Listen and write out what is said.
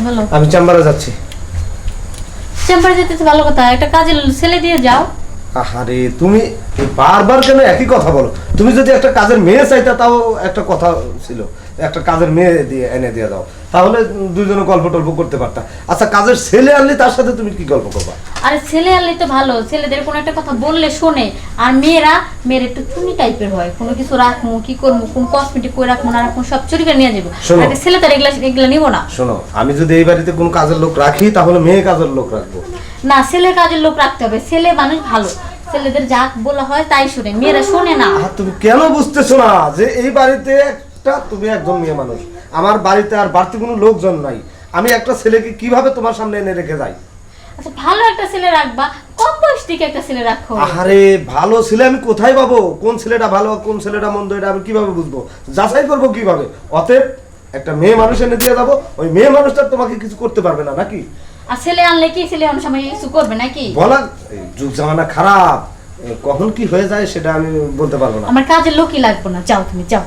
বলো। আমি চেম্বারে যাচ্ছি। চেম্বারে যেতে তো ভালো কথা, একটা কাজের ছেলে দিয়ে যাও। আরে তুমি বারবার কেন একই কথা বলো? তুমি যদি একটা কাজের মেয়ে চাইতা তাও একটা কথা ছিল, একটা কাজের মেয়ে দিয়ে এনে দিয়ে দাও, তাহলে দুজনে গল্প টল্প করতে পারতা। আচ্ছা কাজের ছেলে আনলে তার সাথে তুমি কি গল্প করবা? আরে ছেলে আনলে তো ভালো, ছেলেদের কোনো একটা কথা বললে শোনে। আর মেয়ের একটু চুনি টাইপের হয়, কোনো কিছু রাখবো কি করবো, কোন কসমেটিক করে রাখবো না রাখবো সব চুরি করে নিয়ে যাবো। শোনো। একটা ছেলে তার এগুলা নিবো না। শোনো, আমি যদি এই বাড়িতে কোনো কাজের লোক রাখি তাহলে মেয়ে কাজের লোক রাখবো না, ছেলে কাজের লোক রাখতে হবে। ছেলে মানুষ ভালো, ছেলেদের যা বলা হয় তাই শুনে, মেয়েরা শোনে না। তুমি কেন বুঝতেছো না যে এই বাড়িতে একটা তুমি একজন মেয়ে মানুষ, আমার বাড়িতে আর বাড়তি কোনো লোকজন নাই, আমি একটা ছেলেকে কিভাবে তোমার সামনে এনে রেখে যাই? আচ্ছা ভালো একটা ছেলে রাখবা, কম বয়স থেকে একটা ছেলে রাখো। আরে ভালো ছেলে আমি কোথায় পাবো? কোন ছেলেটা ভালো কোন ছেলেটা মন্দ এটা আমি কিভাবে বুঝবো? যাচাই করবো কিভাবে? অতএব একটা মেয়ে মানুষ এনে দিয়ে যাবো, ওই মেয়ে মানুষটা তোমাকে কিছু করতে পারবে না নাকি? আর ছেলে আনলে কি ছেলে অনেক সময় কিছু করবে নাকি? বলা যুগ জামানা খারাপ, কখন কি হয়ে যায় সেটা আমি বলতে পারবো না। আমার কাজের লোকই লাগবে না, যাও তুমি যাও।